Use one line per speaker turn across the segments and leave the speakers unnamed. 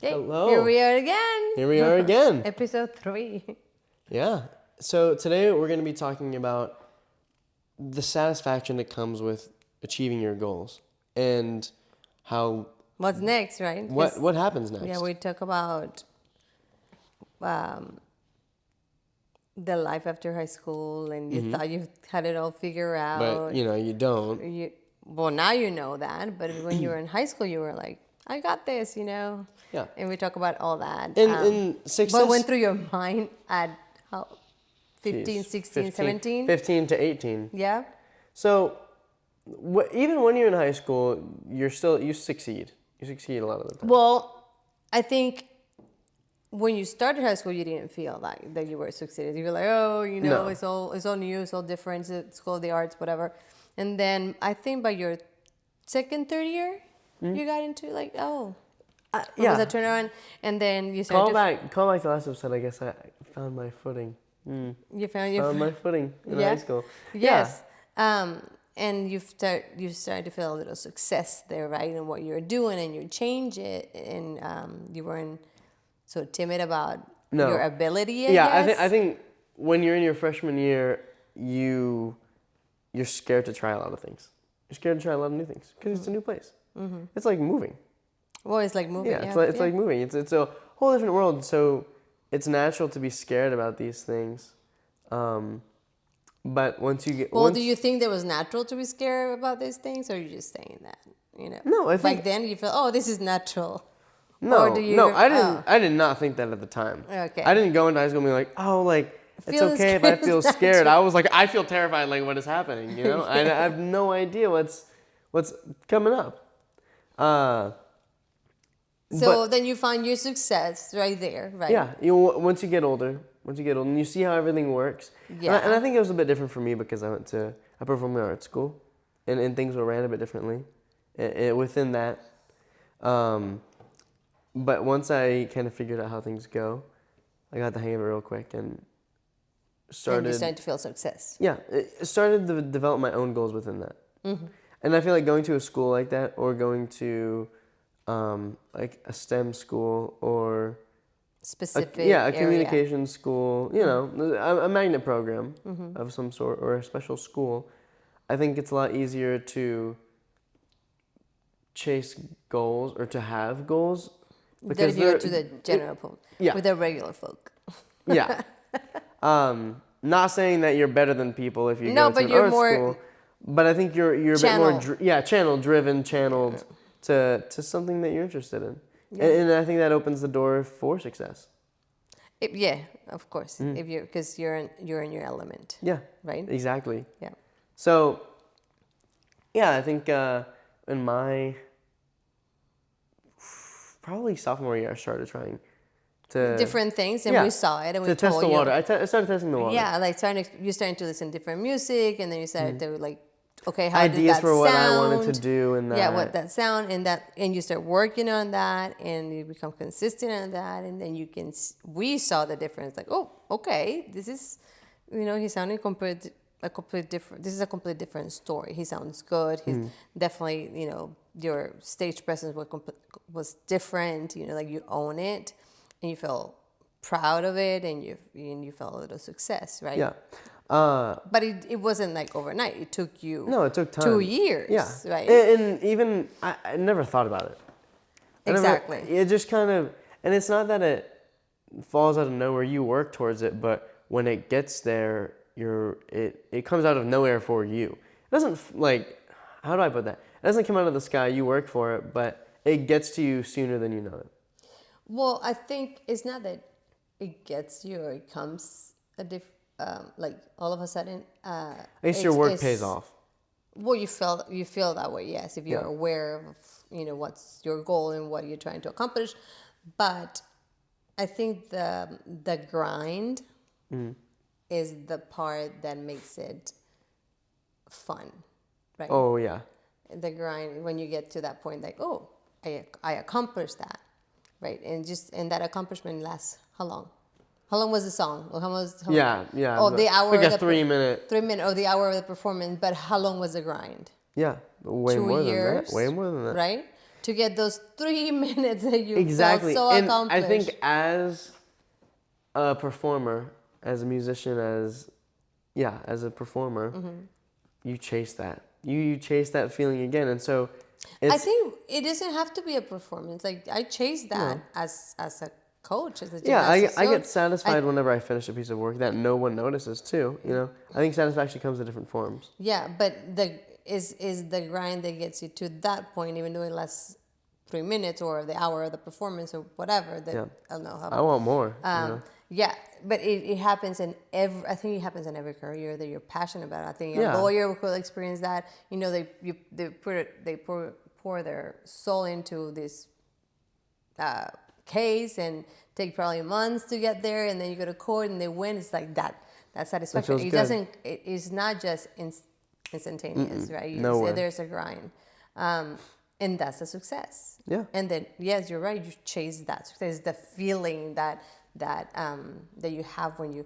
Okay,
Hello.
here we are again.
Here we are again.
Episode 3.
Yeah. So today we're going to be talking about the satisfaction that comes with achieving your goals and how
What's next, right?
what happens next.
Yeah, we talk about um, the life after high school, and you thought you had it all figured out.
But you don't.
Well, now you know that, but when you were in high school, you were like, I got this,
Yeah.
And we talk about all that.
In success.
What went through your mind at how, 15,
Jeez,
16, 17?
15 to 18.
Yeah?
So even when you're in high school, you succeed. You succeed a lot of the time.
Well, I think when you started high school, you didn't feel that you were succeeded. You were like, oh,
No.
it's all new, it's all different, it's School of the Arts, whatever. And then I think by your second, third year, you got into like, it was a turnaround, and then you started.
Call back to last episode. I guess I found my footing.
You found
my footing in
Yeah.
high school.
Yes. And you started to feel a little success there, right? And what you're doing, and you change it, and you weren't so timid about your ability. I guess.
I think when you're in your freshman year, you're scared to try a lot of things. You're scared to try a lot of new things because it's a new place. Mm-hmm. It's like moving.
Well, it's like moving.
Yeah, it's like moving. It's a whole different world. So it's natural to be scared about these things. But once you get...
Well, do you think that was natural to be scared about these things, or are you just saying that?
No, I think...
Back then you felt, this is natural.
No, I did not think that at the time.
Okay.
I didn't go into high school being like, it's okay if I feel scared. I was like, I feel terrified, like, what is happening, I have no idea what's coming up.
Then you find your success right there, right?
Yeah, once you get older, and you see how everything works.
Yeah.
And I think it was a bit different for me because I performing arts school, and things were ran a bit differently within that. But once I kind of figured out how things go, I got the hang of it real quick and started...
And you started to feel success.
Yeah, it started to develop my own goals within that. Mm-hmm. And I feel like going to a school like that, or going to like a STEM school, or a communication school, a magnet program of some sort, or a special school, I think it's a lot easier to chase goals or to have goals.
Because you're to the general public, with the regular folk.
Yeah. Not saying that you're better than people if you go to an art school, but I think you're a bit more channeled to something that you're interested in, and I think that opens the door for success.
Of course, because you're in your element.
Yeah.
Right.
Exactly.
Yeah.
So, I think in my probably sophomore year, I started trying to
different things, and we saw it, and we
test the water. I started testing the water.
Yeah, like you started to listen to different music, and then you started to like, okay, how
ideas
did that
for what
sound?
I wanted to do, and that.
Yeah, what that sound, and you start working on that, and you become consistent on that, and then we saw the difference. Like, oh, okay, this is, he's sounding this is a completely different story. He sounds good. He's definitely, your stage presence was different. Like you own it, and you feel proud of it, and you felt a little success, right?
Yeah.
But it wasn't like overnight. It took you.
No, it took time.
2 years.
Yeah.
Right.
And even I never thought about it.
Exactly.
It just kind of, and it's not that it falls out of nowhere. You work towards it, but when it gets there, it comes out of nowhere for you. It doesn't how do I put that? It doesn't come out of the sky. You work for it, but it gets to you sooner than you know it.
Well, I think it's not that it gets you or it comes like all of a sudden.
At least your work pays off.
Well, you feel that way, yes, if you're aware of what's your goal and what you're trying to accomplish. But I think the grind is the part that makes it fun, right?
Oh yeah.
The grind, when you get to that point, like, oh, I accomplished that, right? And that accomplishment lasts how long? How long was the song? Or how long?
Yeah.
Oh, the hour.
Like a 3 minute.
3 minute, or the hour of the performance. But how long was the grind?
Yeah, way
2
more
years,
than that. Way more than that.
Right? to get those 3 minutes that you
Exactly.
felt so
And I
accomplished.
think as a performer, as a musician, as a performer, you chase that. You chase that feeling again. And so
I
it's
think it doesn't have to be a performance. Like I chase that
no.
as a coach, as a
Yeah,
gymnastics
I
coach.
get satisfied whenever I finish a piece of work that no one notices too, you know. I think satisfaction comes in different forms.
Yeah, but the is the grind that gets you to that point, even though it lasts 3 minutes or the hour of the performance or whatever. That
Yeah.
I don't know how.
I want more, you know.
Yeah, but it happens in every. I think it happens in every career that you're passionate about. I think a
Yeah.
lawyer will experience that. You know, they pour their soul into this case and take probably months to get there, and then you go to court and they win. It's like that satisfaction.
feels
It
good.
doesn't. It is not just instantaneous, right?
No way.
There's a grind, and that's a success.
Yeah.
And then yes, you're right. You chase that success. The feeling that you have when you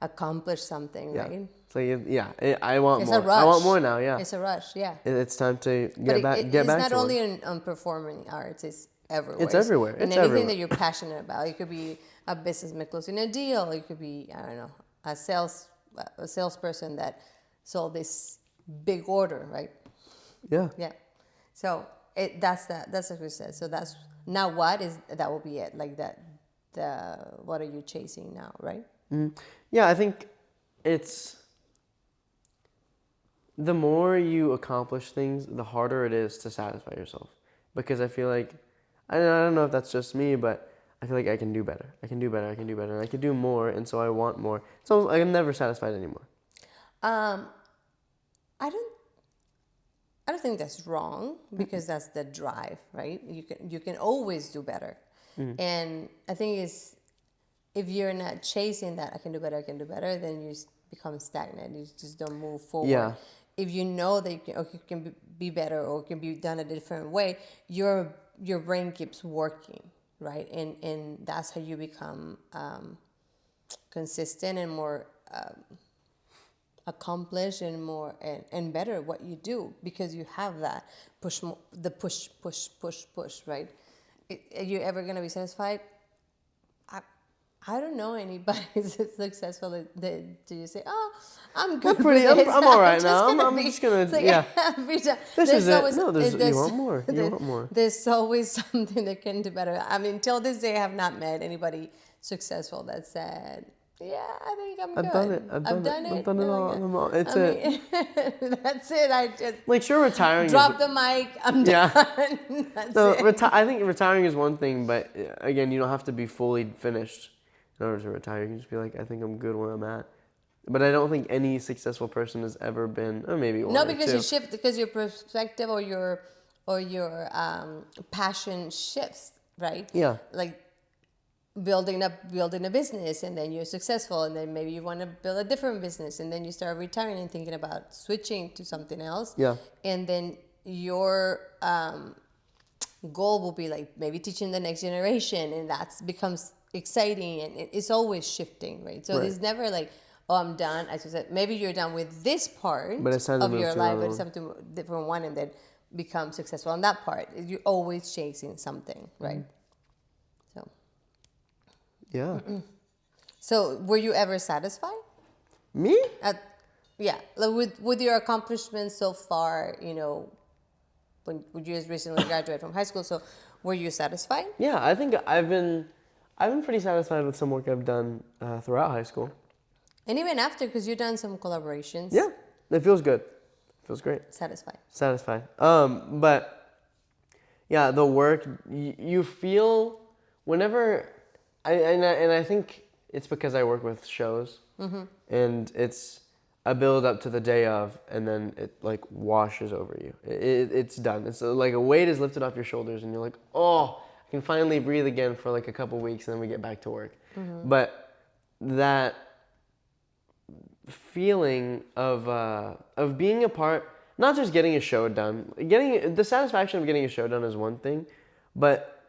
accomplish something,
Yeah.
right?
It's like I want
It's
more.
a rush.
I want more now, yeah.
It's a rush, yeah.
It's time to
But
get back
it's
back
not
to
only
work.
on performing arts, it's everywhere.
It's everywhere.
In
It's
anything
everywhere.
that you're passionate about. It could be a businessman closing a deal. It could be, I don't know, a salesperson that sold this big order, right?
Yeah.
Yeah. So that's what we said. So that will be it. Like what are you chasing now, right?
Yeah, I think it's the more you accomplish things, the harder it is to satisfy yourself. Because I feel like, I don't know if that's just me, but I feel like I can do better. I can do better. I can do better. I can do more, and so I want more. So I'm never satisfied anymore.
Um, I don't I don't think that's wrong because that's the drive, right? You can always do better, and I think it's if you're not chasing that I can do better, then you become stagnant. You just don't move forward.
Yeah.
If you know that you can be better or it can be done a different way, your brain keeps working, right? And that's how you become consistent and more accomplished and more and better at what you do because you have that push, right? Are you ever gonna be satisfied? I don't know anybody who's successful that do you say, oh, I'm good with this.
I'm all right now.
I'm
I'm just gonna,
like,
yeah.
every time.
This
There's
is it.
always-
No,
there's-
you want more. You want more.
There's always something that can do better. I mean, till this day, I have not met anybody successful that said, yeah, I think I'm good.
I've done it. I've done it all. It's it.
That's it. I just
Like, sure, retiring
drop
is...
the mic. I'm
Yeah.
done. That's
No,
it.
I think retiring is one thing, but again, you don't have to be fully finished in order to retire. You can just be like, I think I'm good where I'm at. But I don't think any successful person has ever been, or maybe one
No,
or
because
two.
you shift because your perspective or your passion shifts, right?
Yeah.
Like building a business and then you're successful and then maybe you want to build a different business and then you start retiring and thinking about switching to something else.
Yeah.
And then your goal will be like maybe teaching the next generation and that becomes exciting and it's always shifting, right? So
Right.
it's never like, oh, I'm done. As you said, maybe you're done with this part
But it's time to
of
move
your
to
life,
another
but it's time to different one and then become successful on that part. You're always chasing something, right? So,
Yeah.
so were you ever satisfied?
Me?
Yeah, like with your accomplishments so far, when you just recently graduated from high school. So, were you satisfied?
Yeah, I think I've been pretty satisfied with some work I've done throughout high school.
And even after, because you've done some collaborations.
Yeah, it feels good. It feels great.
Satisfied.
But yeah, the work you feel whenever I think it's because I work with shows, and it's a build up to the day of, and then it like washes over you. It's done. It's like a weight is lifted off your shoulders, and you're like, oh, I can finally breathe again for like a couple weeks, and then we get back to work. But that feeling of being a part, not just getting a show done, getting the satisfaction of getting a show done is one thing, but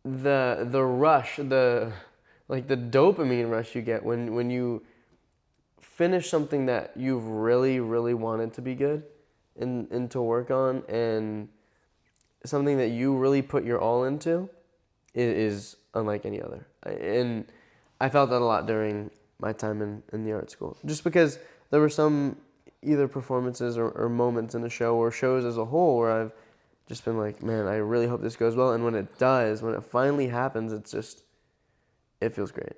the rush, the dopamine rush you get when you finish something that you've really, really wanted to be good and to work on, and something that you really put your all into is unlike any other. And I felt that a lot during my time in the art school. Just because there were some either performances or moments in a show or shows as a whole where I've just been like, man, I really hope this goes well. And when it does, when it finally happens, it feels great.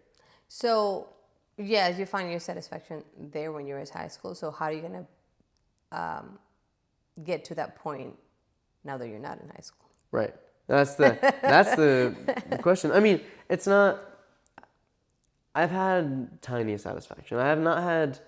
So, yeah, you find your satisfaction there when you're in high school. So how are you going to get to that point now that you're not in high school?
Right. That's the question. I mean, it's not. I've had tiny satisfaction. I have not had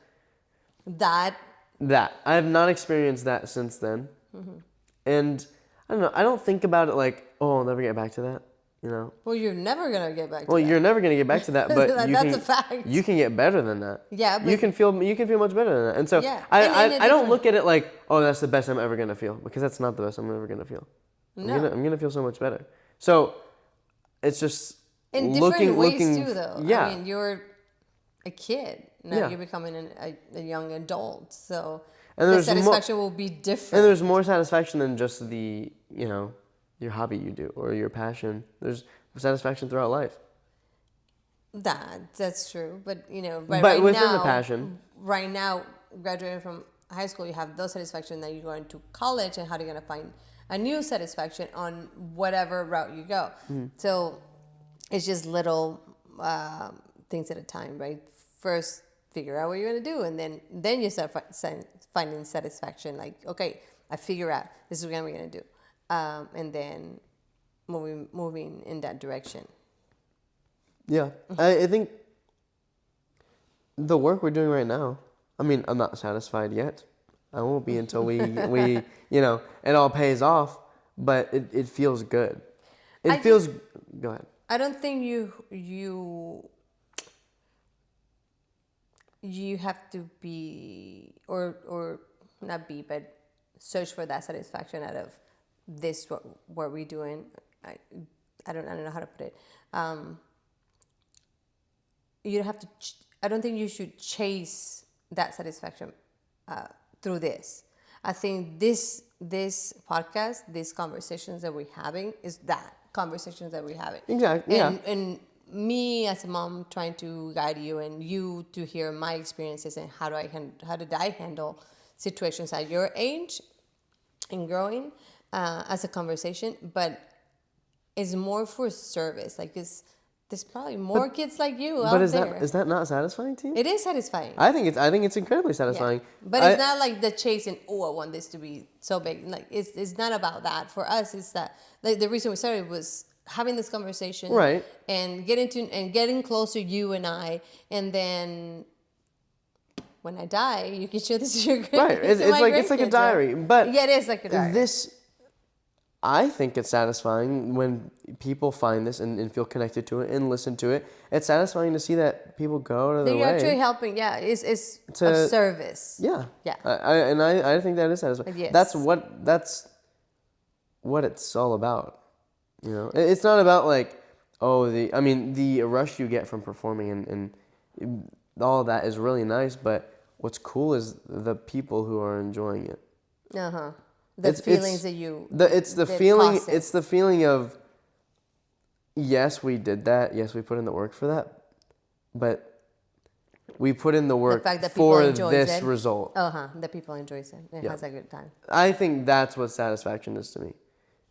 that.
I have not experienced that since then. Mm-hmm. And I don't know. I don't think about it like, oh, I'll never get back to that. You know.
Well, you're never gonna get back to that.
Well, you're never gonna get back to that, but
that's a fact.
You can get better than that.
Yeah, but
you can feel much better than that. And so
yeah.
I don't look at it like, oh, that's the best I'm ever gonna feel, because that's not the best I'm ever gonna feel.
No.
I'm gonna feel so much better. So it's just
in different ways too, though.
Yeah.
I mean, you're a kid now. You're becoming a young adult, so the satisfaction will be different.
And there's more satisfaction than just the your hobby you do or your passion. There's satisfaction throughout life.
That's true, but
but
right
within
now,
the passion.
Right now, graduating from high school, you have those satisfaction. Then you're going to college, and how are you going to find a new satisfaction on whatever route you go? Mm. So it's just little things at a time, right? First, figure out what you're going to do, and then you start finding satisfaction. Like, okay, I figure out this is what I'm going to do, and then moving in that direction.
Yeah, I think the work we're doing right now, I mean, I'm not satisfied yet. I won't be until we it all pays off, but it feels good. Go ahead.
I don't think you have to be or not be, but search for that satisfaction out of this what we're doing. I don't know how to put it. You don't have to. I don't think you should chase that satisfaction through this. I think this podcast, these conversations that we're having, is that conversations that we're having.
Exactly.
And me as a mom trying to guide you, and you to hear my experiences and how did I handle situations at your age and growing as a conversation, but it's more for service. Like there's probably more kids like you out there.
But is that not satisfying to you?
It is satisfying.
I think it's incredibly satisfying.
Yeah. But it's not like the chase and I want this to be so big. Like it's not about that. For us, it's that like the reason we started was having this conversation,
right?
And getting closer, you and I, and then when I die, you can show this to your grandkids.
Right. It's like a diary, but
yeah, it is like a diary.
I think it's satisfying when people find this and feel connected to it and listen to it. It's satisfying to see that people go out of their way.
You're actually helping. Yeah, it's a service.
Yeah.
Yeah.
I think that is satisfying.
Yes.
That's what it's all about. It's not about like, the rush you get from performing and all of that is really nice, but what's cool is the people who are enjoying it.
Uh-huh. It's the
feeling of, yes, we did that. Yes, we put in the work for that, but we put in the work for this result.
The people enjoy it. It has a good time.
I think that's what satisfaction is to me,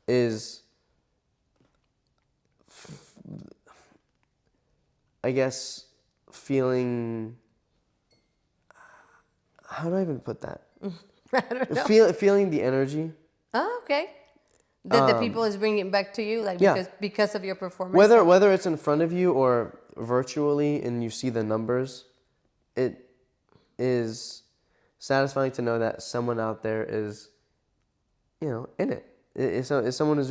is, I guess, feeling. How do I even put that?
I don't know.
Feeling the energy.
Oh, okay. That the people is bringing it back to you, like because of your performance.
Whether it's in front of you or virtually, and you see the numbers, it is satisfying to know that someone out there is, in it. Someone is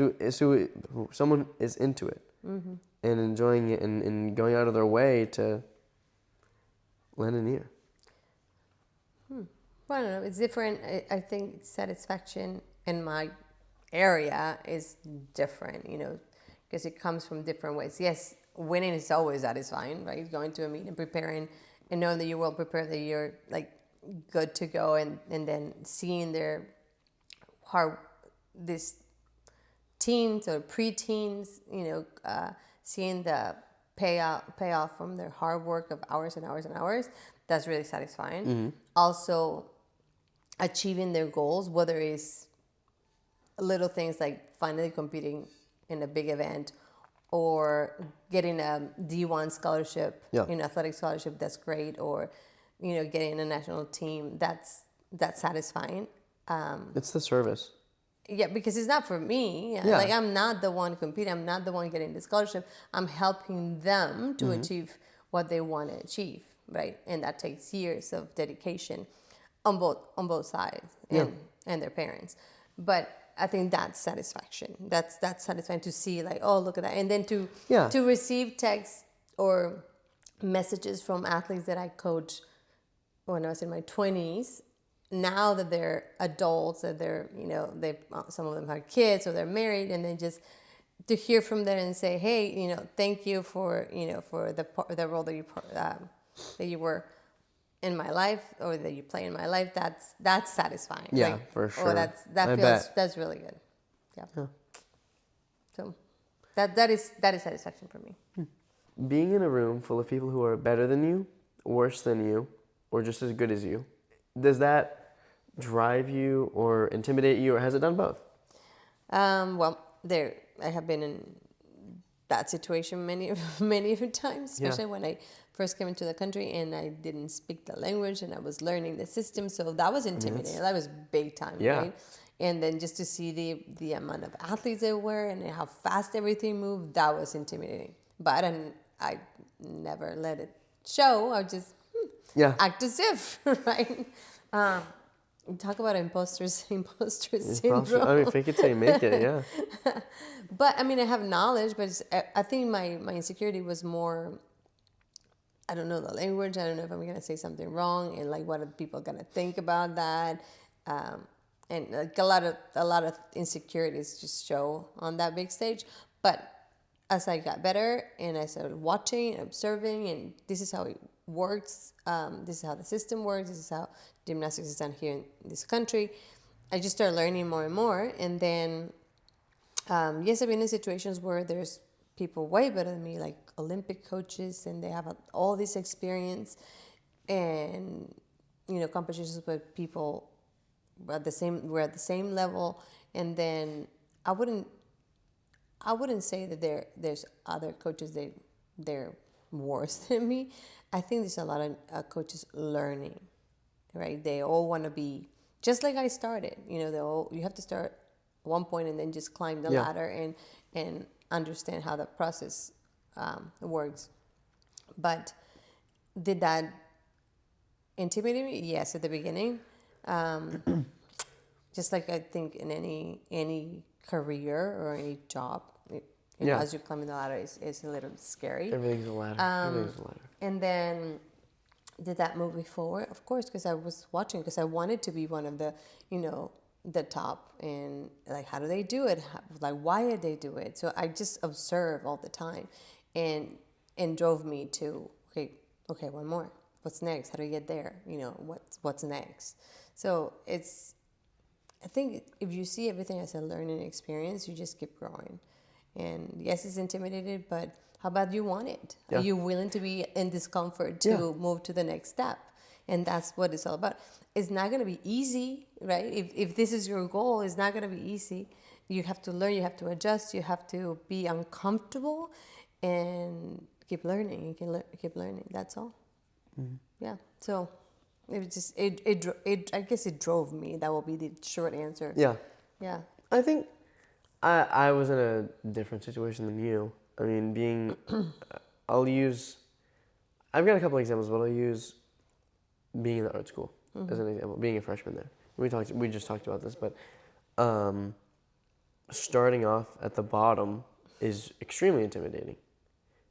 into it, mm-hmm. and enjoying it and going out of their way to lend an ear.
Well, I don't know. It's different. I think satisfaction in my area is different, because it comes from different ways. Yes, winning is always satisfying, right? Going to a meeting, preparing, and knowing that you're well prepared, that you're like good to go, and then seeing their hard, this teens or preteens, seeing the payoff from their hard work of hours and hours and hours, that's really satisfying. Also, achieving their goals, whether it's little things like finally competing in a big event or getting a D1 scholarship, athletic scholarship, that's great, or getting a national team, that's satisfying.
It's the service.
Yeah, because it's not for me.
Yeah.
Like, I'm not the one competing. I'm not the one getting the scholarship. I'm helping them to achieve what they want to achieve, right? And that takes years of dedication on both sides and their parents. But I think that's satisfaction. That's satisfying to see, like, oh, look at that, and then to receive texts or messages from athletes that I coached when I was in my 20s. Now that they're adults, that they're, they some of them have kids or they're married, and then just to hear from them and say, hey, thank you for, for the role that you were in my life, or that you play in my life. That's satisfying.
Yeah,
like,
for sure.
That's really good. Yeah. So that is satisfaction for me.
Being in a room full of people who are better than you, worse than you, or just as good as you, does that drive you or intimidate you, or has it done both?
Well, I have been in that situation many times, especially when I first came into the country and I didn't speak the language and I was learning the system. So that was intimidating. That was big time, right? And then just to see the amount of athletes there were and how fast everything moved, that was intimidating. But I never let it show. I just act as if, right? Talk about imposter syndrome.
I mean, fake it till you make it, yeah.
But I mean, I have knowledge, but I think my insecurity was more, I don't know the language. I don't know if I'm going to say something wrong, and like, what are people going to think about that? And like a lot of insecurities just show on that big stage. But as I got better and I started watching and observing, and this is how it works, this is how the system works, this is how gymnastics is done here in this country, I just started learning more and more. And then, yes, I've been in situations where there's people way better than me, like Olympic coaches, and they have all this experience, and competitions with people we're at the same level. And then I wouldn't say that there's other coaches they're worse than me. I think there's a lot of coaches learning, right? They all want to be just like I started. You have to start at one point and then just climb the ladder and understand how the process works. But did that intimidate me? Yes, at the beginning. Just like I think in any career or any job, as you're climbing the ladder, it's a little scary.
Everything's a ladder.
And then, did that move me forward? Of course, because I was watching, because I wanted to be one of the, the top. And like, how do they do it? Why did they do it? So I just observe all the time, and drove me to okay, one more. What's next? How do you get there? What's next? So I think if you see everything as a learning experience, you just keep growing. And yes, it's intimidated, but how about you want it? Yeah. Are you willing to be in discomfort to move to the next step? And that's what it's all about. It's not going to be easy, right? If this is your goal, it's not going to be easy. You have to learn, you have to adjust, you have to be uncomfortable and keep learning. You can keep learning. That's all. Mm-hmm. Yeah. So it was just, I guess it drove me. That will be the short answer.
Yeah.
Yeah.
I think I was in a different situation than you. I mean, I've got a couple examples, but I'll use being in the art school as an example, being a freshman there. We just talked about this, but starting off at the bottom is extremely intimidating.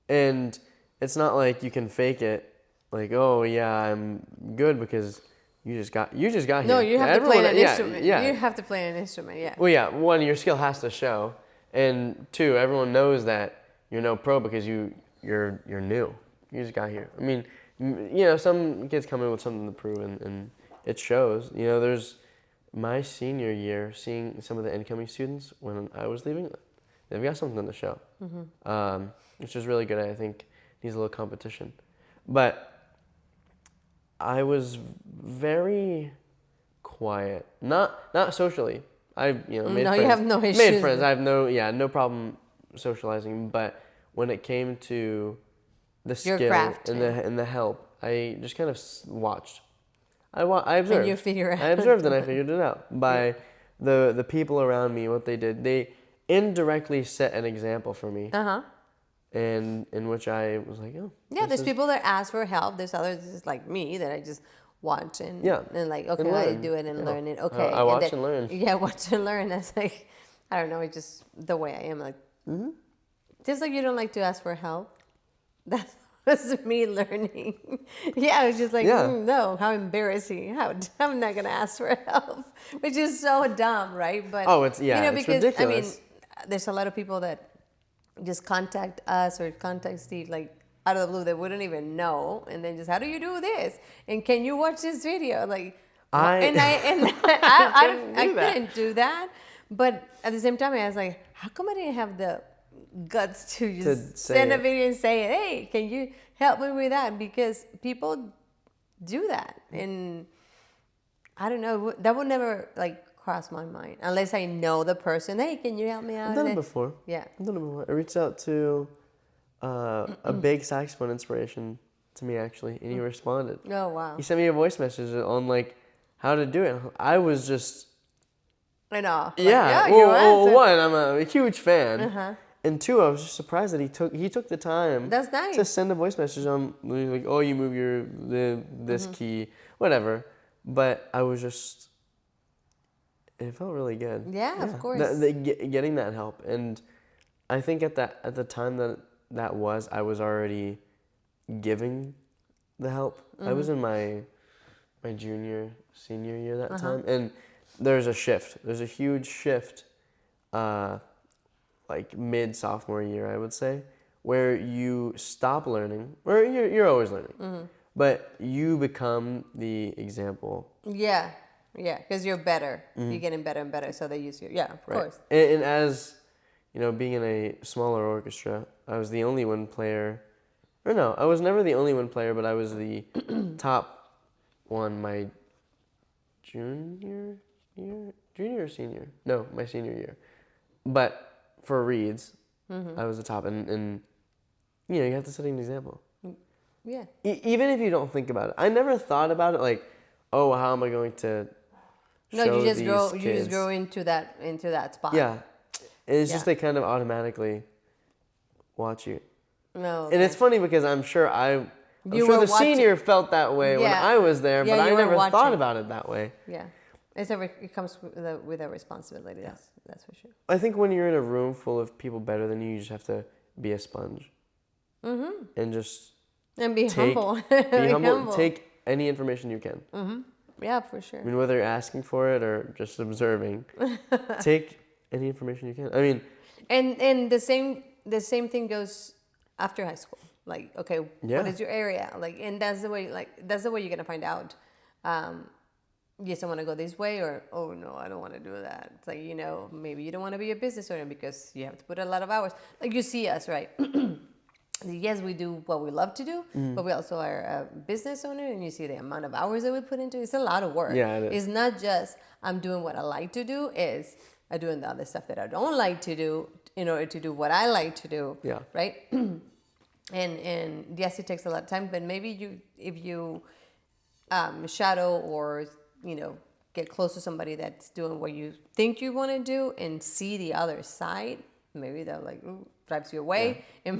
And it's not like you can fake it, like, oh yeah, I'm good, because you just got here.
No, you have to play an instrument. Yeah. You have to play an instrument, yeah.
Well, yeah, one, your skill has to show, and two, everyone knows that you're no pro because you're new. You just got here. I mean, some kids come in with something to prove, and it shows. my senior year, seeing some of the incoming students when I was leaving, they've got something to show, which is really good. I think needs a little competition, but I was very quiet, not socially. I made
No,
friends.
you have no
Made
issues.
friends. I have no problem socializing, but when it came to the
Your
skill
craft,
and the help, I just kind of watched. I
and you
observed.
figure
I
out.
observed and I figured it out by the people around me, what they did. They indirectly set an example for me, and in which I was like, oh,
Yeah, there's people that ask for help. There's others just like me that I just watch and like, okay,
and
how do you
learn.
do it and
Yeah.
learn it.
I
Okay, and
watch
then
and learn.
yeah, watch and learn. That's like, I don't know, it's just the way I am. Like, just like you don't like to ask for help. That was me learning. Yeah, I was just like,
Yeah.
no, how embarrassing. How I'm not gonna ask for help, which is so dumb, right? But
Oh, it's
because
ridiculous.
I mean, there's a lot of people that just contact us or contact Steve like out of the blue that wouldn't even know, and then just how do you do this? And can you watch this video? Like,
I
I couldn't do that, but at the same time I was like, how come I didn't have the guts to just
say
send a
it.
video and say, hey, can you help me with that? Because people do that, and I don't know, that would never like cross my mind unless I know the person. Hey, can you help me out?
I've done it before.
Yeah.
I've done it before. I reached out to a big saxophone inspiration to me actually, and he responded.
Oh wow.
He sent me a voice message on like how to do it. I was just
I know. Like,
yeah.
you
Well,
answered.
one, I'm a huge fan, and two, I was just surprised that he took the time.
That's nice.
To send a voice message on like, oh, you move this key, whatever. But I was just, it felt really good.
Yeah, of course.
Getting that help, and I think at the time that was, I was already giving the help. I was in my senior year that time, and there's a shift. There's a huge shift, like mid sophomore year, I would say, where you stop learning, or you're always learning, but you become the example.
Yeah, because you're better. You're getting better and better, so they use you. Yeah, of course.
And as being in a smaller orchestra, I was the only one player. Or no, I was never the only one player, but I was the top one my junior or senior? No, my senior year. But for reeds, I was the top, and you have to set an example.
Yeah.
Even if you don't think about it, I never thought about it like, oh, how am I going to
No,
show
you just
these
grow.
kids?
You just grow into that spot.
Yeah, and it's just
Yeah.
they kind of automatically watch you.
No.
And it's funny because I'm sure
You
sure
were
the
watching-
senior felt that way when
Yeah.
I was there,
Yeah,
but I
you were
never thought
watching.
about it that way.
Yeah, it comes with a responsibility. That's for sure.
I think when you're in a room full of people better than you just have to be a sponge. And just
And be
take,
humble.
be humble. Take any information you can.
Yeah, for sure.
I mean, whether you're asking for it or just observing, take any information you can. I mean,
And the same thing goes after high school. Like, okay, what is your area? Like, and that's the way you're gonna find out. Yes, I want to go this way, or oh no, I don't want to do that. It's like, maybe you don't want to be a business owner because you have to put a lot of hours. Like you see us, right? Yes, we do what we love to do, but we also are a business owner, and you see the amount of hours that we put into it. It's a lot of work.
Yeah, it is.
It's not just I'm doing what I like to do, it's I'm doing the other stuff that I don't like to do in order to do what I like to do.
Yeah.
Right? and yes, it takes a lot of time, but maybe if you shadow or get close to somebody that's doing what you think you want to do and see the other side, maybe that like drives you away, and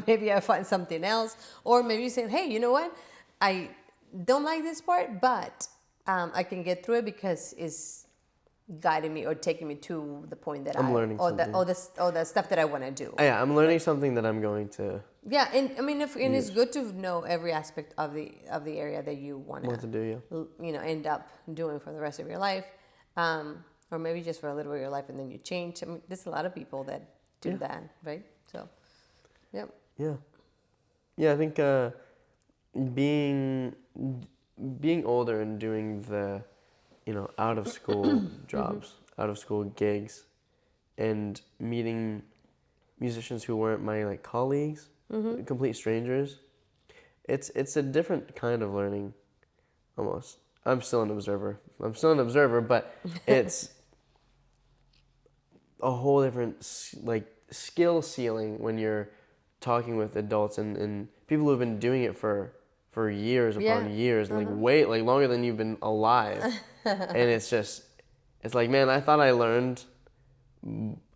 maybe I find something else, or maybe you say, hey, you know what, I don't like this part, but I can get through it because it's guiding me or taking me to the point that
I'm learning something.
or the stuff that I want to do.
Yeah, I'm learning something that I'm going to
Yeah, and I mean, and it's good to know every aspect of the area that you want
to do. Yeah.
end up doing for the rest of your life, or maybe just for a little bit of your life and then you change. I mean, there's a lot of people that do that, right? So, yep.
Yeah. Yeah, I think being older and doing the out of school jobs, out of school gigs, and meeting musicians who weren't my like colleagues, complete strangers. It's a different kind of learning, almost. I'm still an observer. But it's a whole different like skill ceiling when you're talking with adults and people who've been doing it for years upon years and like longer than you've been alive. And it's like, man, I thought I learned.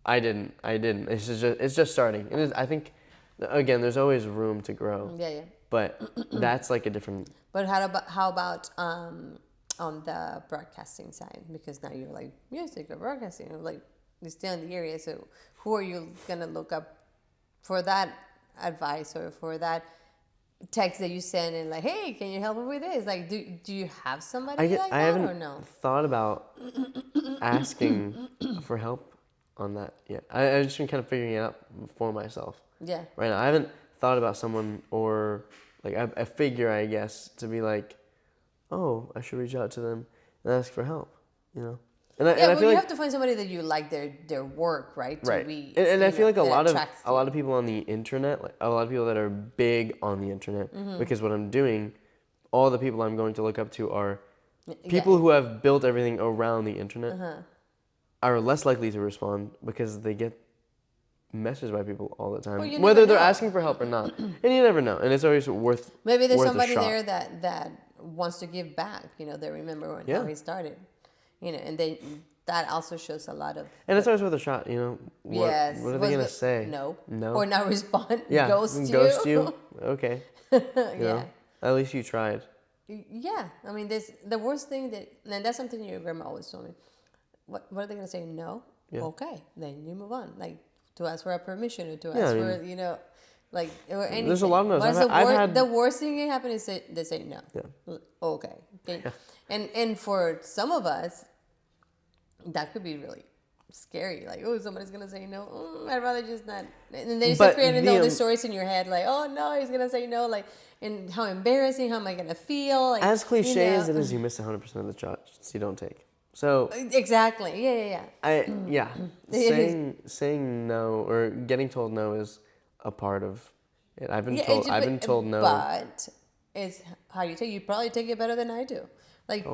I didn't. It's just starting. And I think, again, there's always room to grow.
Yeah.
But that's like a different.
But how about on the broadcasting side? Because now you're like music or broadcasting, or like you're still in the area. So who are you gonna look up for that advice or for that text that you send and like, hey, can you help me with this? Like, do you have somebody like
I
that
haven't
or no?
thought about asking for help on that yet. I've just been kind of figuring it out for myself.
Yeah.
Right now, I haven't thought about someone or like a figure, I guess, to be like, oh, I should reach out to them and ask for help, And I feel
you
like,
have to find somebody that you like their work, right?
right.
Be,
and I feel like a lot
you.
of people on the internet, like a lot of people that are big on the internet, because what I'm doing, all the people I'm going to look up to are people who have built everything around the internet, are less likely to respond because they get messaged by people all the time,
well,
whether they're asking for help or not, and you never know. And it's always worth.
Maybe there's
worth
somebody there that wants to give back. They remember how he started. And that also shows a lot of.
And it's always worth a shot. What are they gonna say?
No.
No.
Or not respond.
Yeah.
Ghost you.
Okay.
Yeah.
At least you tried.
Yeah. I mean, the worst thing and that's something your grandma always told me. What are they gonna say? No. Yeah. Okay. Then you move on. Like to ask for a permission or to ask for like or anything.
There's a lot of no's.
The worst thing that can happen is they say no.
Yeah.
Okay. Yeah. And for some of us, that could be really scary. Like, oh, somebody's gonna say no. I'd rather just not. And then you start creating all these stories in your head, like, oh no, he's gonna say no. Like, and how embarrassing. How am I gonna feel? Like,
as cliche as it is, you miss 100% of the shots you don't take. So
exactly. Yeah.
Saying no or getting told no is a part of it. I've been told no.
But it's how you take it. You probably take it better than I do. Like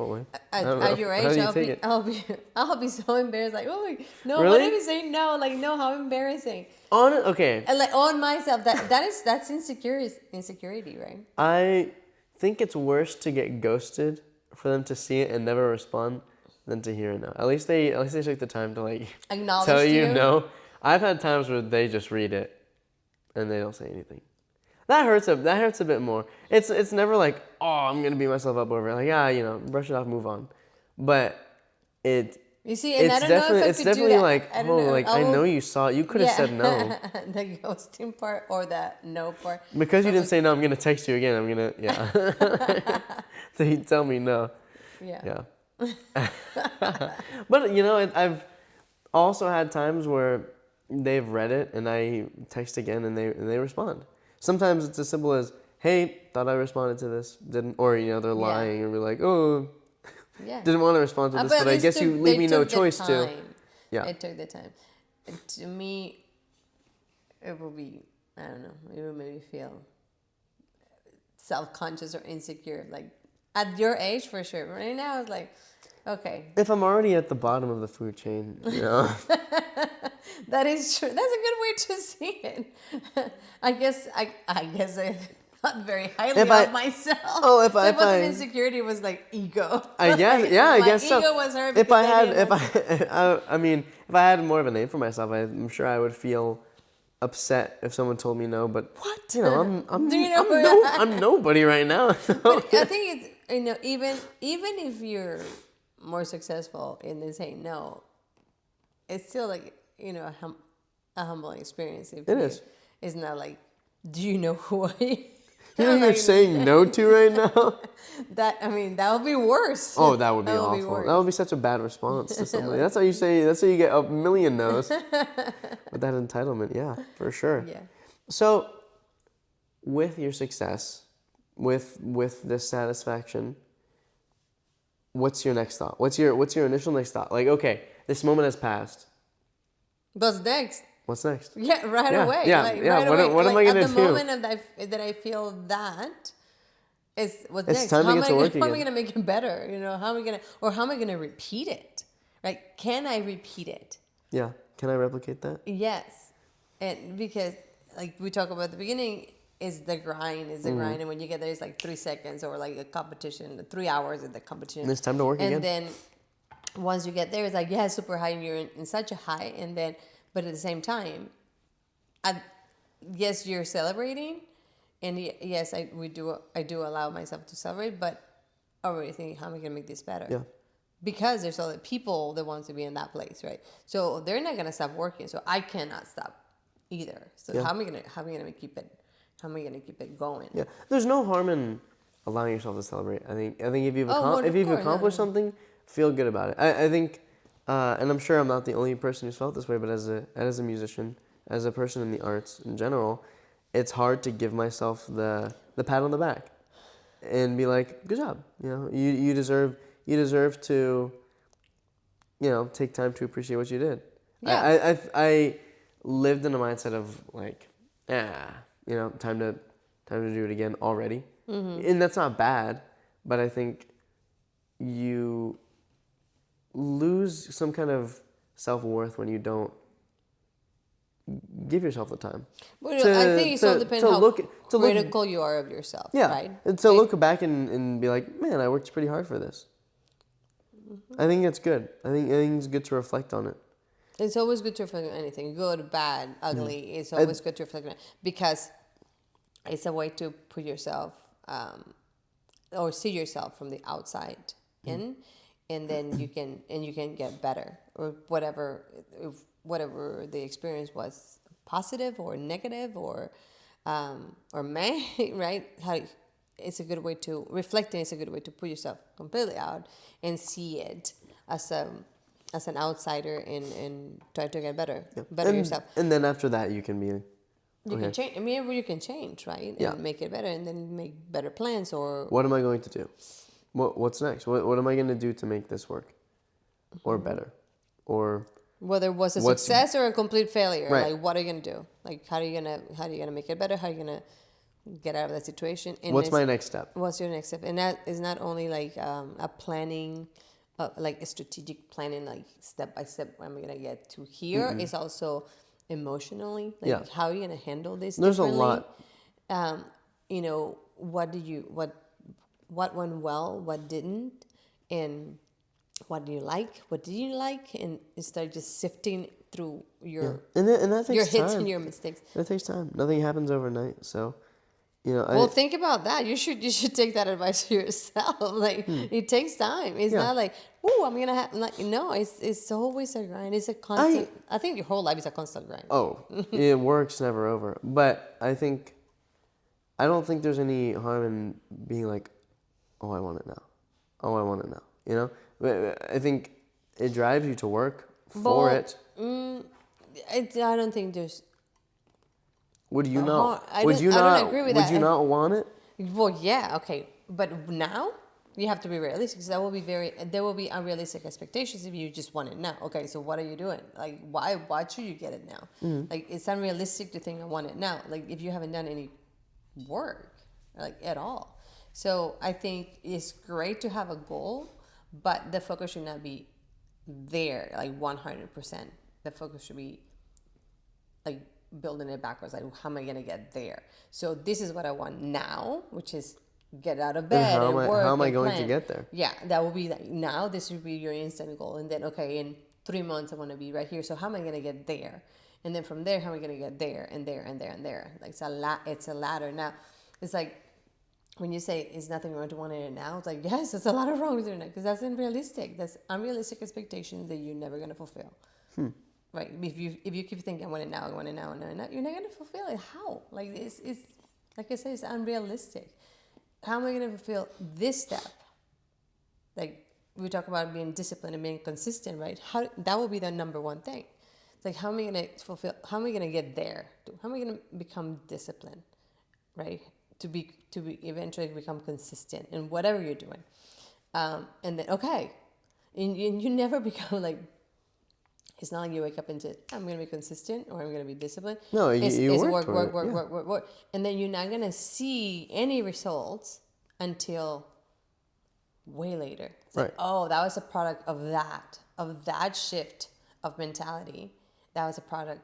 at your age, I'll be so embarrassed. Like, oh no,
really?
What if you say no? Like, no, how embarrassing.
Okay.
And like on myself, that's insecurity, right?
I think it's worse to get ghosted for them to see it and never respond than to hear it no. At least they took the time to like
acknowledge
tell you no. I've had times where they just read it and they don't say anything. That hurts a bit more. It's never like, oh, I'm gonna beat myself up over it. Like, brush it off, move on. But
you see, and I don't know if I could do that.
Like, I know you saw it. You could have said no.
The ghosting part or the no part.
Because you didn't say no, I'm gonna text you again. I'm gonna So you tell me no.
Yeah.
But I've also had times where they've read it and I text again and they respond. Sometimes it's as simple as, hey, thought I responded to this, didn't, or they're lying and we're like, oh, didn't want to respond to this, but I guess you leave me no choice to. Yeah.
It took the time. To me, it will be, I don't know, it will make me feel self-conscious or insecure. Like at your age, for sure. Right now, it's like, okay.
If I'm already at the bottom of the food chain,
That is true. That's a good way to see it. I guess I thought very highly of myself.
Oh, if
it wasn't insecurity, it was like ego.
I guess, I guess so.
My ego was hurt.
If I had more of a name for myself, I'm sure I would feel upset if someone told me no. But what? I'm nobody right now. So.
But I think it's even if you're more successful in this saying no, it's still like a humbling experience. It is. It's not like, do you know who I am?
You know who you're saying no to right now?
That would be worse.
Oh, that would be awful. That would be such a bad response to somebody. That's how you get a million no's. With that entitlement, yeah, for sure.
Yeah.
So, with your success, with this satisfaction, what's your next thought? What's your initial next thought? Like, okay, this moment has passed.
What's next?
What's next?
Yeah, right
Yeah,
away.
yeah,
Like
yeah.
right away.
What am I
Like at
gonna
the
do?
moment that I feel that is what's
It's
next.
time to get to work
How am I
again.
gonna make it better? You know, how am I gonna repeat it? Right? Can I repeat it?
Yeah. Can I replicate that?
Yes. And because like we talk about at the beginning is the grind, and when you get there it's like 3 seconds or like a competition, 3 hours in the competition.
And it's time to work
and
again.
then once you get there it's like yeah, super high and you're in such a high and then but at the same time yes, you're celebrating, and yes, I do allow myself to celebrate, but I'm already thinking, how am I gonna make this better?
Yeah.
Because there's other people that want to be in that place, right? So they're not gonna stop working, so I cannot stop either. So
Yeah.
how am I gonna keep it going?
Yeah. There's no harm in allowing yourself to celebrate. I think if you've
Oh, well,
if
of
you've
course, no,
accomplished
no.
something, feel good about it. I think, and I'm sure I'm not the only person who's felt this way, but as a musician, as a person in the arts in general, it's hard to give myself the pat on the back and be like, good job. You know, you deserve to, you know, take time to appreciate what you did.
Yeah.
I lived in a mindset of like, you know, time to do it again already, and that's not bad, but I think you lose some kind of self-worth when you don't give yourself the time
Well, I think it's all depends how
look
critical you are of yourself,
yeah,
right?
and to look back and be like, man, I worked pretty hard for this. I think it's good. I think it's good to reflect on it.
It's always good to reflect on anything, good, bad, ugly. It's always good to reflect on it because it's a way to put yourself or see yourself from the outside in, and then you can get better or whatever the experience was, positive or negative or meh, right? It's a good way to reflecting. It's a good way to put yourself completely out and see it as an outsider and try to get better yourself.
And then after that, you can be
You
okay.
can change. I mean, you can change, right?
Yeah.
And make it better, and then make better plans. Or
What am I going to do? What's next? What am I going to do to make this work, or better, or
whether it was a
what's
success or a complete failure.
right?
Like, what are you gonna do? Like, how are you gonna make it better? How are you gonna get out of that situation? And
What's my next step?
What's your next step? And that is not only like a planning, like a strategic planning, like step by step. I'm gonna get to here. It's also emotionally, like
Yeah.
how are you gonna handle this?
There's a
differently?
lot.
You know, what went well, what didn't, and what do you like, what did you like, and start just sifting through your
And that takes
your hits
time.
and your mistakes.
That takes time. Nothing happens overnight. So, you know,
Well, think about that. You should take that advice for yourself. Like it takes time. It's
Yeah.
not like, oh, I'm gonna have like no. It's always a grind. It's a constant. I think your whole life is a constant grind.
Oh, it works never over. But I don't think there's any harm in being like, oh, I want it now. Oh, I want it now. You know, I think it drives you to work for
Well,
it.
I don't think there's.
Would you
I
not?
don't-
Would you
I don't
not?
agree with
Would
that.
you not want it?
Well, yeah, okay, but now you have to be realistic because there will be unrealistic expectations if you just want it now. Okay, so what are you doing? Like, why should you get it now? Like, it's unrealistic to think I want it now. Like, if you haven't done any work, like at all. So I think it's great to have a goal, but the focus should not be there, like 100%. The focus should be like building it backwards. Like, how am I gonna get there? So this is what I want now, which is get out of bed and work.
How am I
and
going
plan.
to get there?
Yeah, that will be like now. This would be your instant goal, and then okay, in 3 months I want to be right here. So how am I gonna get there? And then from there, how am I gonna get there and there and there and there? Like it's a ladder. Now, it's like when you say is nothing wrong to want it now, it's like yes, there's a lot of wrong with it now because that's unrealistic. That's unrealistic expectations that you're never gonna fulfill. Right? If you keep thinking I want it now, I want it now, you're not gonna fulfill it. How? Like it's like I said, it's unrealistic. How am I gonna fulfill this step? Like we talk about being disciplined and being consistent, right? How that will be the number one thing. It's like how am I gonna fulfill? How am I gonna get there? How am I gonna become disciplined, right? To be eventually become consistent in whatever you're doing. And then, okay. And you never become like, it's not like you wake up and say, I'm going to be consistent or I'm going to be disciplined.
No, you
it's
work
work,
for it.
work. And then you're not going to see any results until way later. It's
Right.
like, oh, that was a product of that shift of mentality. That was a product,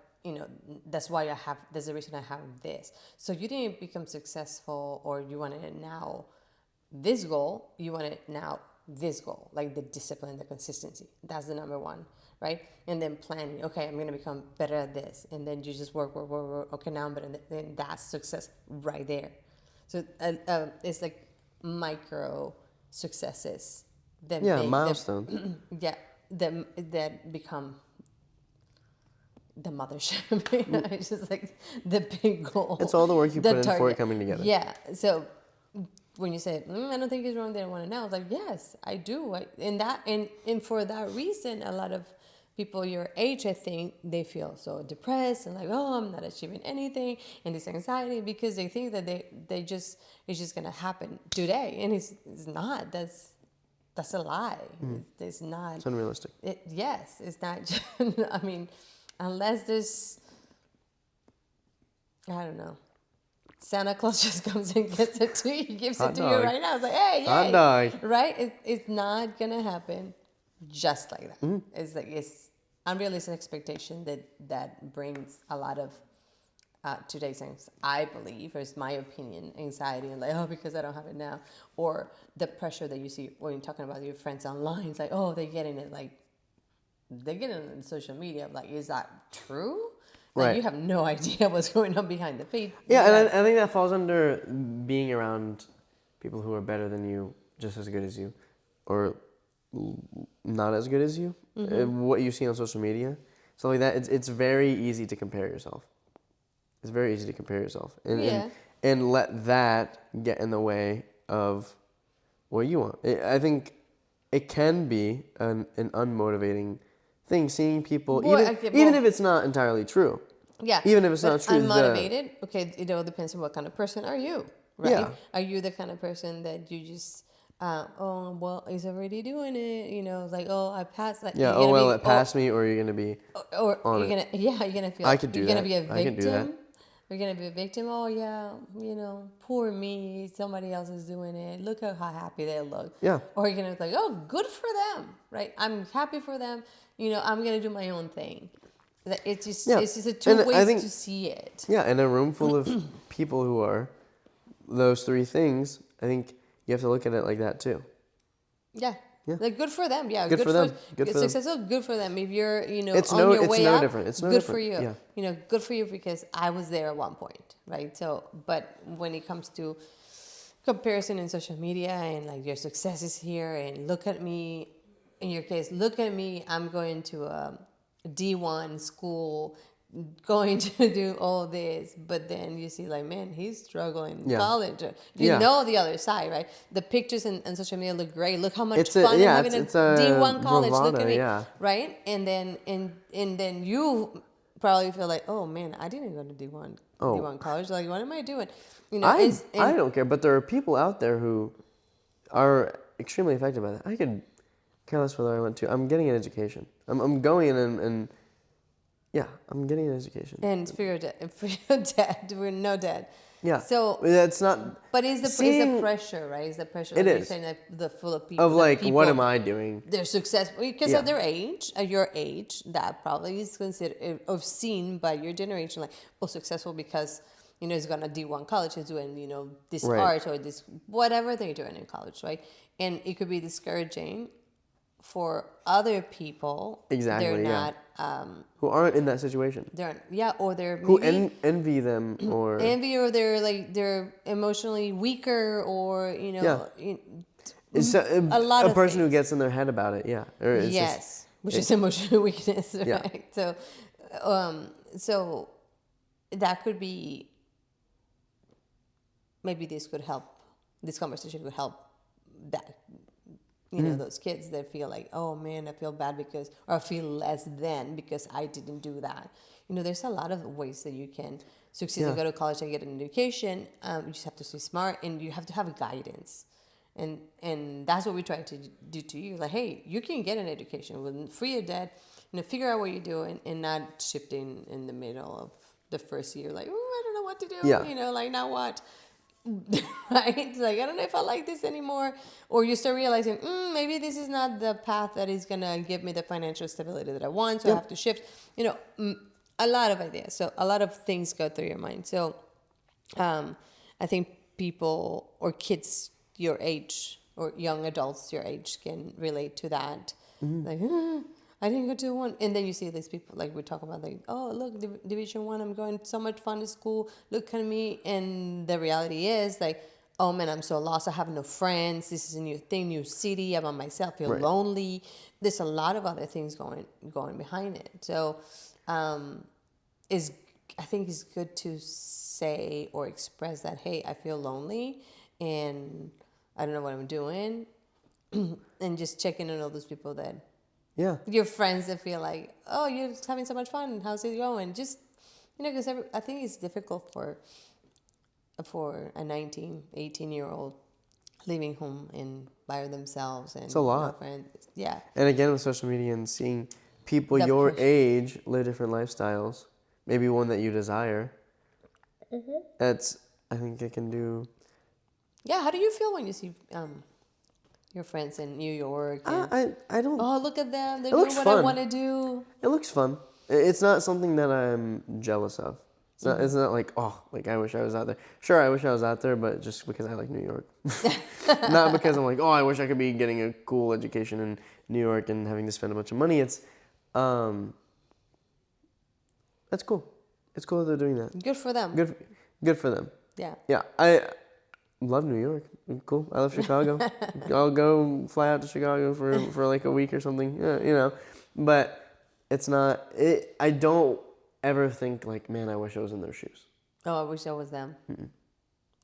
that's why that's the reason I have this. So you didn't become successful or you wanted it now this goal, you want it now this goal, like the discipline, the consistency. That's the number one, right? And then planning, okay, I'm going to become better at this. And then you just work. Okay, now I'm better. Then that's success right there. So it's like micro successes that
Yeah,
make
milestone.
that become the mothership. It's just like the big goal.
It's all the work you
the
put in for
target.
it coming together.
Yeah. So when you say, I don't think he's wrong, they don't want to know, I was like, yes, I do. And for that reason, a lot of people your age, I think, they feel so depressed and like, oh, I'm not achieving anything, and this anxiety because they think that it's just gonna happen today, and it's not. That's a lie. It's not.
It's unrealistic.
Yes, it's not. I mean, unless there's, I don't know. Santa Claus just comes and gets it to you. He gives
Hot
it to
dog.
you right now. It's like, hey,
Hot
yay.
dog.
Right? It's not going to happen just like that. It's like, it's unrealistic expectation that brings a lot of today's things, I believe, or it's my opinion, anxiety and like, oh, because I don't have it now. Or the pressure that you see when you're talking about your friends online. It's like, oh, they're getting it on social media. Like, is that true? Like,
Right.
you have no idea what's going on behind the page.
Yeah, and I think that falls under being around people who are better than you, just as good as you, or not as good as you. What you see on social media, so like that, it's very easy to compare yourself. It's very easy to compare yourself, and let that get in the way of what you want. I think it can be an unmotivating thing, seeing people, even if it's not entirely true.
Yeah.
Even if it's not true.
Unmotivated, okay, it all depends on what kind of person are you, right?
Yeah.
Are you the kind of person that you just, oh, well, he's already doing it, like, oh, I passed. Like,
Yeah, it passed me, or you're going to be
or
on
you're
it.
you're going to feel
I could do
you're
that.
going to be a
I can do that.
victim. You're going to be a victim. Oh, yeah, poor me. Somebody else is doing it. Look at how happy they look.
Yeah.
Or you're going to be like, oh, good for them, right? I'm happy for them. I'm going to do my own thing. It's just a two ways to see it.
Yeah, in a room full of people who are those three things, I think you have to look at it like that too.
Yeah. Like, good for them. Yeah.
Good for them. Good for
successful.
them.
Good for them. If you're,
it's
on your way up,
different. It's no
good
different.
for you.
Yeah.
Good for you because I was there at one point, right? So, but when it comes to comparison in social media and like your success is here and look at me, in your case, look at me, I'm going to a D1 school, going to do all this, but then you see like, man, he's struggling in college. You know the other side, right? The pictures on social media look great. Look how much fun I'm having at D1 college.
Bravado,
look at me, right? And then you probably feel like, oh man, I didn't go to D1 college. Like, what am I doing?
I don't care, but there are people out there who are extremely affected by that. I could care less whether I went to. I'm getting an education. I'm going and I'm getting an education.
And for your dad, we're no dad.
Yeah.
So
that's not.
But is the pressure, right? Is the pressure? Like
it
you're
is.
saying that the full of people.
Of like, what am I doing?
They're successful because of their age, at your age. That probably is considered or seen by your generation like, successful because he's going to D1 college, he's doing this art or this whatever they're doing in college, right? And it could be discouraging for other people.
Exactly.
They're not.
Who aren't in that situation.
Or they're
who envy them or
they're emotionally weaker or
it's a person who gets in their head about it. Yeah.
Which is emotional weakness, right? Yeah. So that could be. Maybe this conversation could help that. Those kids that feel like, oh man, I feel bad or I feel less than because I didn't do that. There's a lot of ways that you can succeed and go to college and get an education. You just have to be smart and you have to have guidance. And that's what we try to do to you. Like, hey, you can get an education with free or debt, figure out what you're doing and not shifting in the middle of the first year. Like, oh, I don't know what to do.
Yeah.
Like now what? Right? It's like, I don't know if I like this anymore. Or you start realizing, maybe this is not the path that is going to give me the financial stability that I want. So I have to shift, a lot of ideas. So a lot of things go through your mind. So I think people or kids your age or young adults your age can relate to that. Like, I didn't go to one. And then you see these people, like we talk about, like, oh, look, Division 1, I'm going so much fun to school. Look at me. And the reality is, like, oh, man, I'm so lost. I have no friends. This is a new thing, new city. I'm on myself. Feel
Right.
lonely. There's a lot of other things going behind it. So I think it's good to say or express that, hey, I feel lonely and I don't know what I'm doing. And just checking on all those people that your friends that feel like, oh, you're having so much fun. How's it going? Just, because I think it's difficult for a 19, 18-year-old living home and by themselves and
It's a lot.
no friends. Yeah.
And again, with social media and seeing people your age live different lifestyles, maybe one that you desire, that's, I think it can do.
Yeah, how do you feel when you see your friends in New York? And,
I don't.
oh, look at them. They're
It looks
doing what I
fun.
want to do.
It looks fun. It's not something that I'm jealous of. It's not like, oh, like I wish I was out there. Sure, I wish I was out there, but just because I like New York. Not because I'm like, oh, I wish I could be getting a cool education in New York and having to spend a bunch of money. It's, that's cool. It's cool that they're doing that.
Good for them.
Good for them.
Yeah.
Yeah, I love New York. Cool. I love Chicago. I'll go fly out to Chicago for like a week or something. Yeah, but it's not. I don't ever think like, man, I wish I was in their shoes.
Oh, I wish I was them.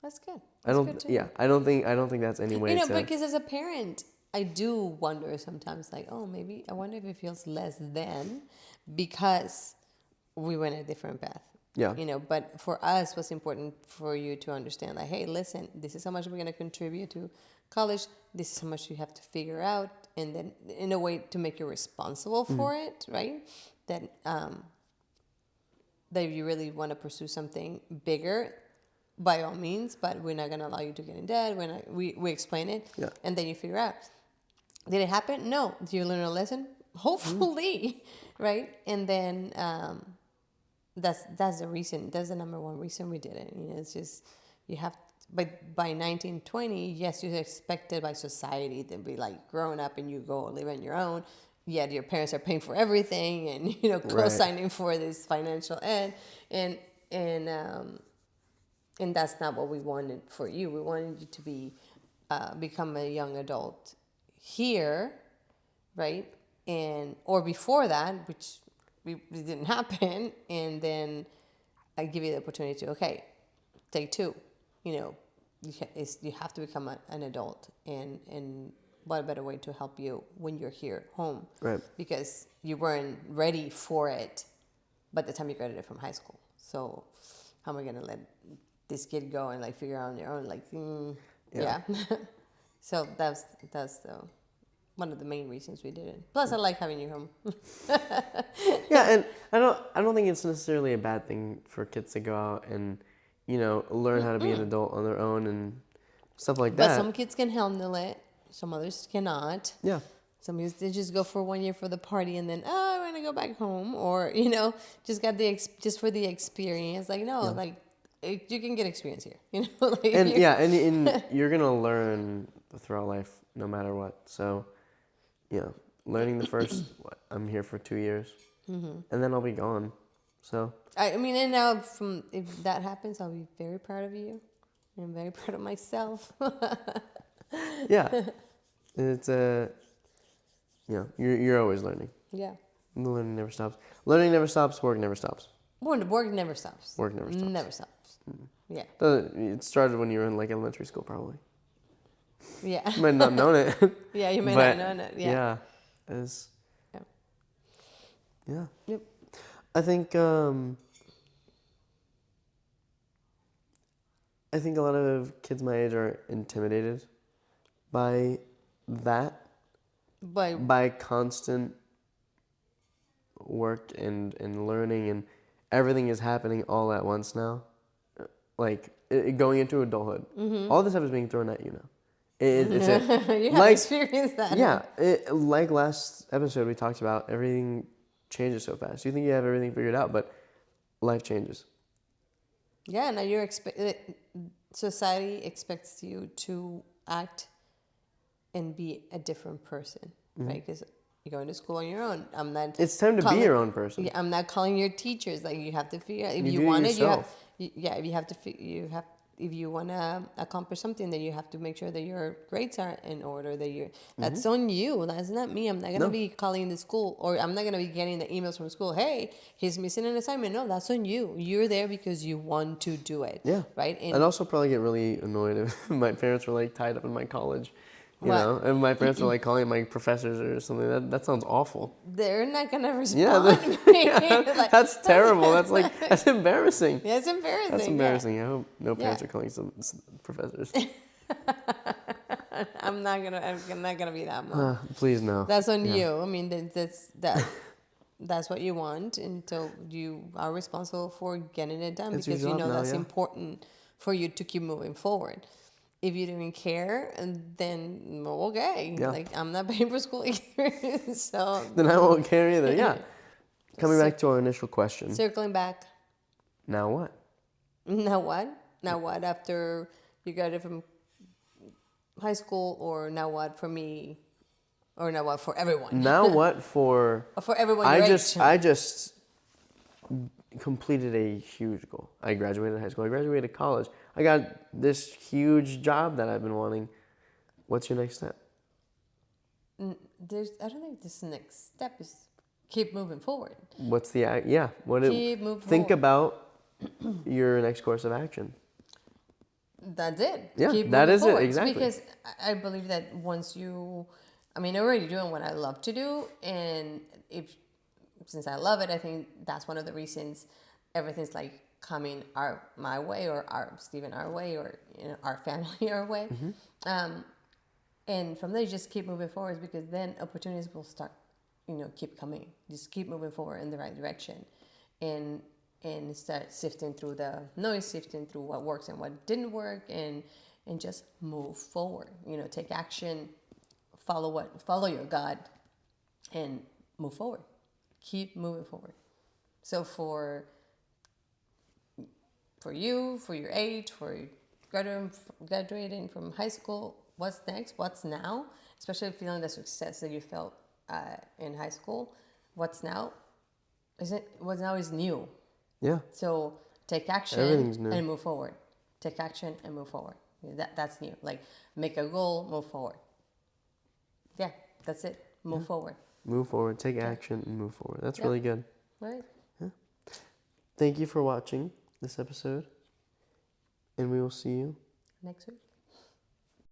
That's good.
I don't. Yeah, I don't think that's any way.
Because as a parent, I do wonder sometimes, like, oh, maybe I wonder if it feels less than because we went a different path.
Yeah.
But for us, what's important for you to understand, like, hey, listen, this is how much we're going to contribute to college. This is how much you have to figure out. And then in a way to make you responsible for it, right? That you really want to pursue something bigger, by all means, but we're not going to allow you to get in debt. We explain it.
Yeah.
And then you figure out, did it happen? No. Did you learn a lesson? Hopefully, right? And then that's the reason. That's the number one reason we did it. It's just you have. But by 1920, yes, you're expected by society to be like grown up and you go live on your own. Yet your parents are paying for everything and co-signing for this financial aid, and that's not what we wanted for you. We wanted you to become a young adult here, right? Or before that, which it didn't happen, and then I give you the opportunity to, okay, take two. You have to become an adult, and what better way to help you when you're here home,
right? Because
you weren't ready for it by the time you graduated from high school. So how am I gonna let this kid go and like figure out on your own? Like, yeah. So that's one of the main reasons we did it. Plus, I like having you home.
Yeah, and I don't think it's necessarily a bad thing for kids to go out and learn how to be an adult on their own and stuff like that.
But some kids can handle it. Some others cannot.
Yeah.
Some kids, they just go for 1 year for the party and then, I want to go back home. Or, just for the experience. Like, no, like, you can get experience here. Like,
and you're going to learn throughout life no matter what. So, learning the first, I'm here for 2 years. And then I'll be gone. So.
And now if that happens, I'll be very proud of you. I'm very proud of myself.
Yeah. It's you're always learning.
Yeah.
The learning never stops. Learning never stops. Work never stops.
Work never stops.
Work never stops.
Never stops. Yeah.
It started when you were in like elementary school, probably.
Yeah.
You might not have known it.
Yeah, you may not have known it.
Yeah.
Yeah.
Yeah.
Yep.
I think a lot of kids my age are intimidated by that, by constant work and learning, and everything is happening all at once now. Like going into adulthood, all this stuff is being thrown at you now. It's
You have experienced that.
Yeah, like last episode we talked about, everything changes so fast. You think you have everything figured out, but life changes.
Yeah, now society expects you to act and be a different person, right? Because you're going to school on your own. I'm not.
It's time to be your own person.
Yeah, I'm not calling your teachers. Like, you have to figure out if
You
you
do it
want it.
yourself.
If you have to. If you want to accomplish something, then you have to make sure that your grades are in order. That's on you. That's not me. I'm not gonna be calling the school, or I'm not gonna be getting the emails from school. Hey, he's missing an assignment. No, that's on you. You're there because you want to do it.
Yeah.
Right.
I'd also probably get really annoyed if my parents were like tied up in my college. You know, and my parents were like calling my professors or something. That sounds awful.
They're not gonna respond.
Yeah,
like,
that's terrible. That's embarrassing.
Yeah, it's embarrassing.
That's embarrassing.
Yeah.
I hope no parents are calling some professors.
I'm not gonna be that mom.
Please no.
That's on you. I mean, that's what you want, and so you are responsible for getting it done,
It's
because
your
you
job
know
now,
that's
yeah.
important for you to keep moving forward. If you didn't care, then okay.
Yeah.
Like, I'm not paying for school either. So
Then I won't care either. Yeah. Coming back to our initial question.
circling back.
Now what?
Now what? Now what after you graduated from high school, or now what for me, or now what for everyone?
Now what for?
Or for everyone.
I just completed a huge goal. I graduated high school. I graduated college. I got this huge job that I've been wanting. What's your next step?
I don't think this next step is keep moving forward.
What's the
Keep moving
think
forward.
about your next course of action.
That's it.
Yeah,
Keep
that
moving
is it,
forward.
exactly.
Because I believe that once I'm already doing what I love to do, and since I love it, I think that's one of the reasons everything's like coming my way, or Stephen our way, or our family our way. And from there, you just keep moving forward, because then opportunities will start, keep coming. Just keep moving forward in the right direction, and start sifting through the noise, sifting through what works and what didn't work, and just move forward. Take action, follow your God, and move forward. Keep moving forward. So for you, for your age, for graduating from high school, what's next? What's now? Especially feeling the success that you felt in high school. What's now? What's now is new.
Yeah.
So take action and move forward. Take action and move forward. That's new. Like, make a goal, move forward. Yeah, that's it. Move forward.
Move forward. Take action and move forward. That's really good.
Right.
Yeah. Thank you for watching this episode, and we will see you
Next week.